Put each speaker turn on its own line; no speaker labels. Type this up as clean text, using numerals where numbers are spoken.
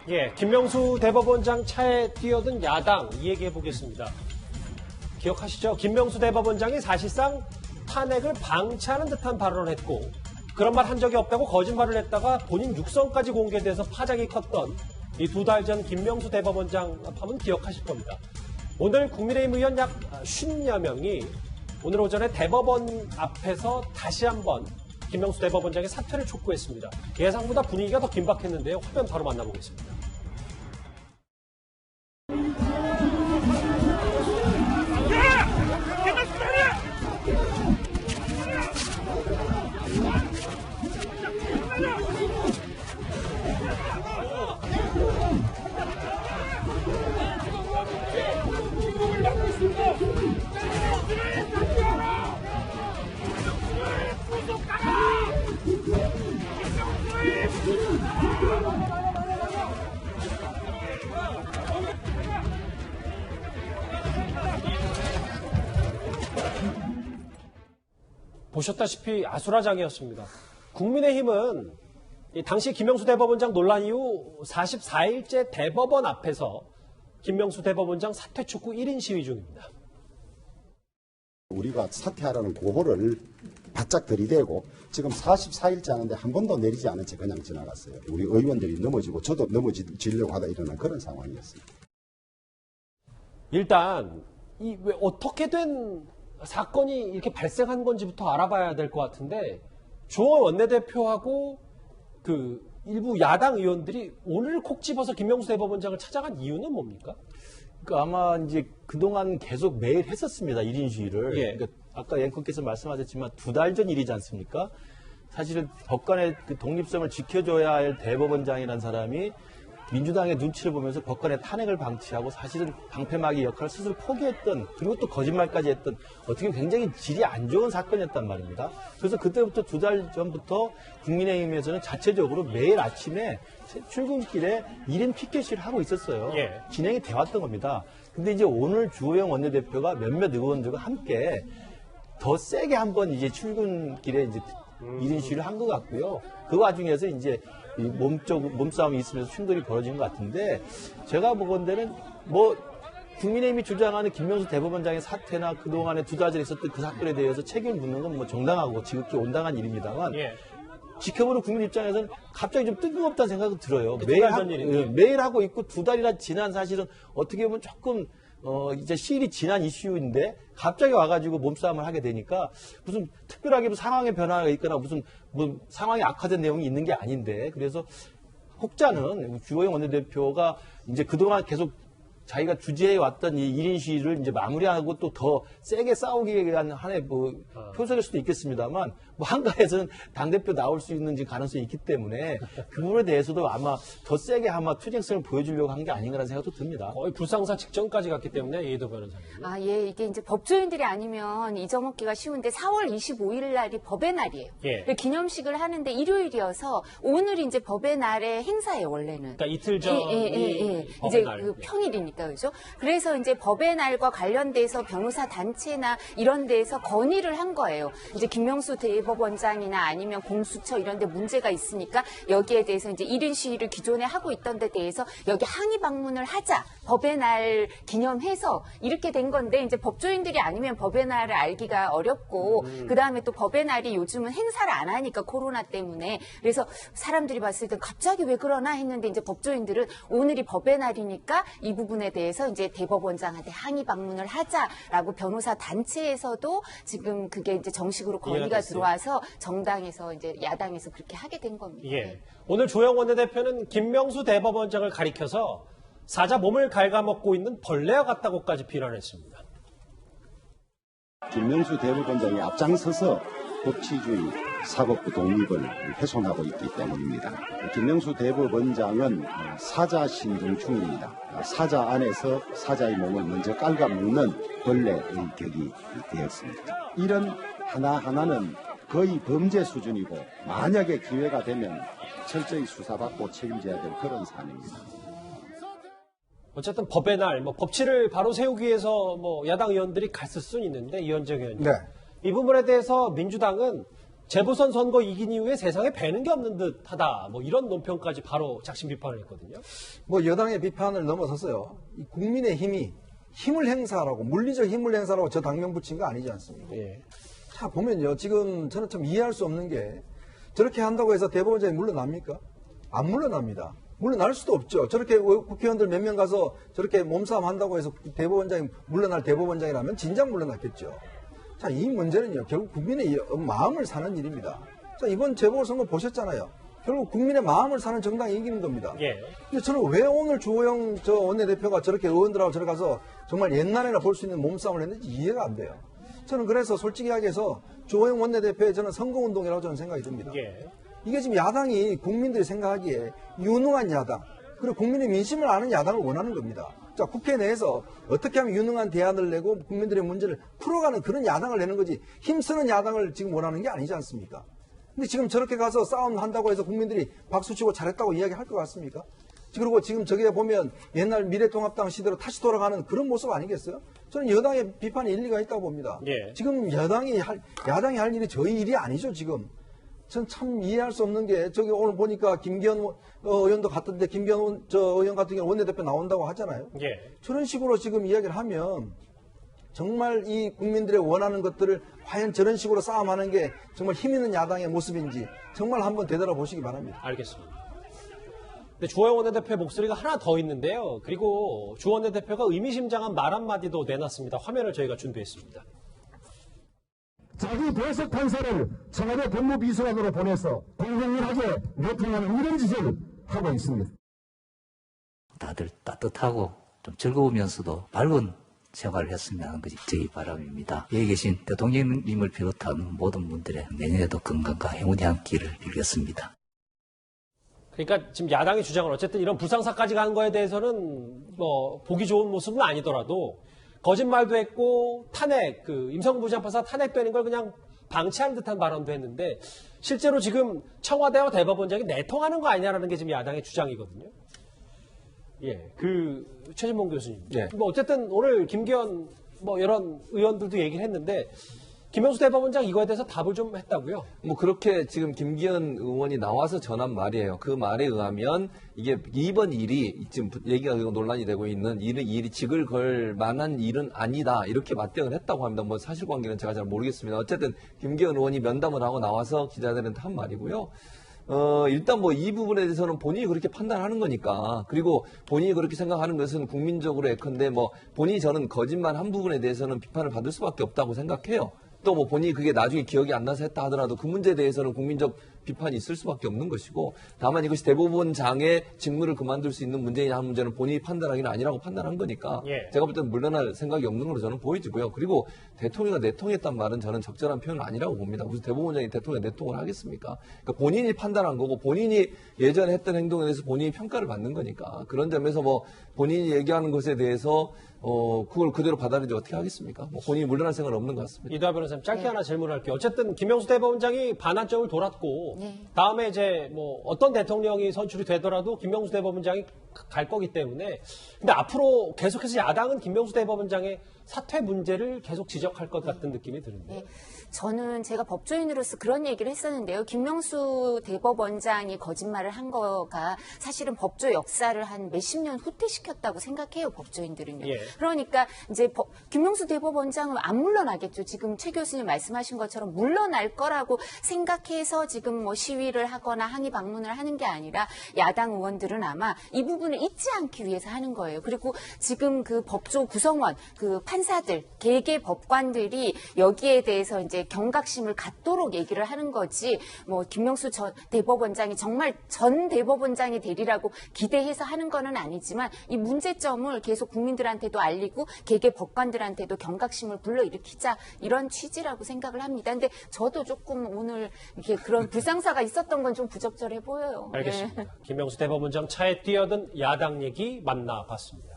예, 김명수 대법원장 차에 뛰어든 야당 얘기해 보겠습니다. 기억하시죠? 김명수 대법원장이 사실상 탄핵을 방치하는 듯한 발언을 했고 그런 말 한 적이 없다고 거짓말을 했다가 본인 육성까지 공개돼서 파장이 컸던 이 2달 전 김명수 대법원장 하면 기억하실 겁니다. 오늘 국민의힘 의원 약 50여 명이 오늘 오전에 대법원 앞에서 다시 한번 김명수 대법원장의 사퇴를 촉구했습니다. 예상보다 분위기가 더 긴박했는데요. 화면 바로 만나보겠습니다. 보셨다시피 아수라장이었습니다. 국민의힘은 당시 김명수 대법원장 논란 이후 44일째 대법원 앞에서 김명수 대법원장 사퇴 촉구 1인 시위 중입니다.
우리가 사퇴하라는 고호를 바짝 들이대고 지금 44일째 하는데 한 번도 내리지 않은 채 그냥 지나갔어요. 우리 의원들이 넘어지고 저도 넘어지려고 하다 일어난 그런 상황이었습니다.
일단 왜 어떻게 된 사건이 이렇게 발생한 건지부터 알아봐야 될 것 같은데 주호영 원내대표하고 그 일부 야당 의원들이 오늘 콕 집어서 김명수 대법원장을 찾아간 이유는 뭡니까?
그러니까 아마 이제 그동안 계속 매일 했었습니다. 1인 시위를.
예.
그러니까 아까 앵커께서 말씀하셨지만 2달 전 일이지 않습니까? 사실은 법관의 그 독립성을 지켜줘야 할 대법원장이라는 사람이 민주당의 눈치를 보면서 법관의 탄핵을 방치하고 사실은 방패막이 역할을 스스로 포기했던 그리고 또 거짓말까지 했던 어떻게 보면 굉장히 질이 안 좋은 사건이었단 말입니다. 그래서 그때부터 2달 전부터 국민의힘에서는 자체적으로 매일 아침에 출근길에 1인 피켓을 하고 있었어요.
예.
진행이 돼 왔던 겁니다. 근데 이제 오늘 주호영 원내대표가 몇몇 의원들과 함께 더 세게 한번 이제 출근길에 이제 1인 시위를 한 것 같고요. 그 와중에서 이제 이 몸싸움이 있으면서 충돌이 벌어진 것 같은데 제가 보건대는 뭐 국민의힘이 주장하는 김명수 대법원장의 사퇴나 그동안에 2달 전에 있었던 그 사건에 대해서 책임을 묻는 건 뭐 정당하고 지극히 온당한 일입니다만
예.
지켜보는 국민 입장에서는 갑자기 좀 뜬금없다는 생각이 들어요.
일인데.
매일 하고 있고 2달이나 지난 사실은 어떻게 보면 조금 이제 시일이 지난 이슈인데 갑자기 와가지고 몸싸움을 하게 되니까 무슨 특별하게 뭐 상황의 변화가 있거나 무슨 뭐 상황이 악화된 내용이 있는 게 아닌데 그래서 혹자는 주호영 원내대표가 이제 그동안 계속 자기가 주재해왔던 이 1인 시위를 이제 마무리하고 또 더 세게 싸우기 위한 하나의 뭐 표석일 수도 있겠습니다만 뭐 한가해서는 당대표 나올 수 있는 가능성이 있기 때문에 그 부분에 대해서도 아마 더 세게 아마 투쟁성을 보여주려고 한 게 아닌가라는 생각도 듭니다.
거의 불상사 직전까지 갔기 때문에 예도 변호사님.
아, 예, 이게 이제 법조인들이 아니면 잊어먹기가 쉬운데 4월 25일 날이 법의 날이에요.
예.
기념식을 하는데 일요일이어서 오늘이 이제 법의 날의 행사예요, 원래는.
그러니까 이틀 전이 법의
이제
날.
그 평일이니까 그죠? 그래서 이제 법의 날과 관련돼서 변호사 단체나 이런 데에서 건의를 한 거예요. 이제 김명수 대법원장이나 아니면 공수처 이런 데 문제가 있으니까 여기에 대해서 이제 1인 시위를 기존에 하고 있던 데 대해서 여기 항의 방문을 하자. 법의 날 기념해서 이렇게 된 건데 이제 법조인들이 아니면 법의 날을 알기가 어렵고 그다음에 또 법의 날이 요즘은 행사를 안 하니까 코로나 때문에 그래서 사람들이 봤을 때 갑자기 왜 그러나 했는데 이제 법조인들은 오늘이 법의 날이니까 이 부분에 대해서 이제 대법원장한테 항의 방문을 하자라고 변호사 단체에서도 지금 그게 이제 정식으로 건의가
이해가 됐어요.
들어와서 정당에서 이제 야당에서 그렇게 하게 된 겁니다.
예. 오늘 조영 원내대표는 김명수 대법원장을 가리켜서 사자 몸을 갉아먹고 있는 벌레와 같다고까지 비난했습니다.
김명수 대법원장이 앞장서서 법치주의 사법부 독립을 훼손하고 있기 때문입니다. 김명수 대법원장은 사자 신동충입니다. 사자 안에서 사자의 몸을 먼저 깔아먹는 벌레의 격이 되었습니다. 이런 하나하나는 거의 범죄 수준이고 만약에 기회가 되면 철저히 수사받고 책임져야 될 그런 사안입니다.
어쨌든 법의 날, 법치를 바로 세우기 위해서 야당 의원들이 갔을 수는 있는데 이현정 의원님.
네.
이 부분에 대해서 민주당은 재보선 선거 이긴 이후에 세상에 배는 게 없는 듯하다. 뭐 이런 논평까지 바로 작심 비판을 했거든요.
뭐 여당의 비판을 넘어서서요. 이 국민의 힘을 행사하라고, 물리적 힘을 행사하라고 저 당명 붙인 거 아니지 않습니까?
예.
자, 보면요. 지금 저는 참 이해할 수 없는 게 저렇게 한다고 해서 대법원장이 물러납니까? 안 물러납니다. 물러날 수도 없죠. 저렇게 국회의원들 몇 명 가서 저렇게 몸싸움 한다고 해서 대법원장이 물러날 대법원장이라면 진작 물러났겠죠. 자, 이 문제는요. 결국 국민의 마음을 사는 일입니다. 자, 이번 재보선거 보셨잖아요. 결국 국민의 마음을 사는 정당이 이기는 겁니다.
예.
근데 저는 왜 오늘 주호영 원내대표가 저렇게 의원들하고 저렇게 가서 정말 옛날에나 볼 수 있는 몸싸움을 했는지 이해가 안 돼요. 저는 그래서 솔직히 이야기해서 주호영 원내대표의 저는 선거운동이라고 저는 생각이 듭니다.
예.
이게 지금 야당이 국민들이 생각하기에 유능한 야당, 그리고 국민의 민심을 아는 야당을 원하는 겁니다. 자, 국회 내에서 어떻게 하면 유능한 대안을 내고 국민들의 문제를 풀어가는 그런 야당을 내는 거지 힘쓰는 야당을 지금 원하는 게 아니지 않습니까? 근데 지금 저렇게 가서 싸움 한다고 해서 국민들이 박수치고 잘했다고 이야기할 것 같습니까? 그리고 지금 저게 보면 옛날 미래통합당 시대로 다시 돌아가는 그런 모습 아니겠어요? 저는 여당의 비판에 일리가 있다고 봅니다.
예.
지금 야당이 할 일이 저희 일이 아니죠, 지금. 전 참 이해할 수 없는 게 저기 오늘 보니까 김기현 의원도 갔던데 김기현 의원 같은 경우는 원내대표 나온다고 하잖아요.
예.
저런 식으로 지금 이야기를 하면 정말 이 국민들의 원하는 것들을 과연 저런 식으로 싸움하는 게 정말 힘 있는 야당의 모습인지 정말 한번 되돌아보시기 바랍니다.
알겠습니다. 근데 주호영 원내대표의 목소리가 하나 더 있는데요. 그리고 주 원내대표가 의미심장한 말 한마디도 내놨습니다. 화면을 저희가 준비했습니다.
자기 대석 탄서를 청와대 법무비서관으로 보내서 공공연하게 내통하는 이런 짓을 하고 있습니다.
다들 따뜻하고 좀 즐거우면서도 밝은 생활을 했으면 하는 것이 저희 바람입니다. 여기 계신 대통령님을 비롯한 모든 분들의 내년에도 건강과 행운이 함께를 빌겠습니다.
그러니까 지금 야당의 주장은 어쨌든 이런 불상사까지 가는 거에 대해서는 뭐 보기 좋은 모습은 아니더라도 거짓말도 했고 탄핵, 임성근 부장판사 탄핵되는 걸 그냥 방치하는 듯한 발언도 했는데 실제로 지금 청와대와 대법원장이 내통하는 거 아니냐라는 게 지금 야당의 주장이거든요. 예, 최진봉 교수님.
예.
뭐 어쨌든 오늘 김기현 뭐 이런 의원들도 얘기를 했는데 김명수 대법원장 이거에 대해서 답을 좀 했다고요?
뭐 그렇게 지금 김기현 의원이 나와서 전한 말이에요. 그 말에 의하면 이게 이번 일이 지금 얘기가 논란이 되고 있는 일이 직을 걸 만한 일은 아니다. 이렇게 맞대응을 했다고 합니다. 뭐 사실관계는 제가 잘 모르겠습니다. 어쨌든 김기현 의원이 면담을 하고 나와서 기자들한테 한 말이고요. 일단 뭐 이 부분에 대해서는 본인이 그렇게 판단하는 거니까, 그리고 본인이 그렇게 생각하는 것은 국민적으로 예컨대 뭐 본인이 저는 거짓말 한 부분에 대해서는 비판을 받을 수밖에 없다고 생각해요. 또 뭐 본인이 그게 나중에 기억이 안 나서 했다 하더라도 그 문제에 대해서는 국민적 비판이 있을 수밖에 없는 것이고, 다만 이것이 대법원장의 직무를 그만둘 수 있는 문제냐 하는 문제는 본인이 판단하기는 아니라고 판단한 거니까
예.
제가 볼 때는 물러날 생각이 없는 걸로 저는 보여지고요. 그리고 대통령이 내통했단 말은 저는 적절한 표현은 아니라고 봅니다. 무슨 대법원장이 대통령이 내통을 하겠습니까? 그러니까 본인이 판단한 거고 본인이 예전에 했던 행동에 대해서 본인이 평가를 받는 거니까, 그런 점에서 뭐 본인이 얘기하는 것에 대해서 그걸 그대로 받아들이지 어떻게 하겠습니까? 뭐 본인이 물러날 생각은 없는 것 같습니다.
이도하 변호사님 짧게 하나 질문할게요. 어쨌든 김명수 대법원장이 반환점을 돌았고
네.
다음에 이제 뭐 어떤 대통령이 선출이 되더라도 김명수 대법원장이 갈 거기 때문에, 근데 앞으로 계속해서 야당은 김명수 대법원장의 사퇴 문제를 계속 지적할 것 같은 느낌이 드는데.
네. 저는 제가 법조인으로서 그런 얘기를 했었는데요. 김명수 대법원장이 거짓말을 한 거가 사실은 법조 역사를 한 몇십 년 후퇴시켰다고 생각해요, 법조인들은요.
예.
그러니까 이제 김명수 대법원장은 안 물러나겠죠. 지금 최 교수님 말씀하신 것처럼 물러날 거라고 생각해서 지금 뭐 시위를 하거나 항의 방문을 하는 게 아니라 야당 의원들은 아마 이 부분을 잊지 않기 위해서 하는 거예요. 그리고 지금 그 법조 구성원, 그 판사들, 개개 법관들이 여기에 대해서 이제 경각심을 갖도록 얘기를 하는 거지, 뭐 김명수 전 대법원장이 정말 전 대법원장이 되리라고 기대해서 하는 거는 아니지만 이 문제점을 계속 국민들한테도 알리고 개개 법관들한테도 경각심을 불러일으키자, 이런 취지라고 생각을 합니다. 근데 저도 조금 오늘 이렇게 그런 불상사가 있었던 건 좀 부적절해 보여요.
알겠습니다. 김명수 대법원장 차에 뛰어든 야당 얘기 만나봤습니다.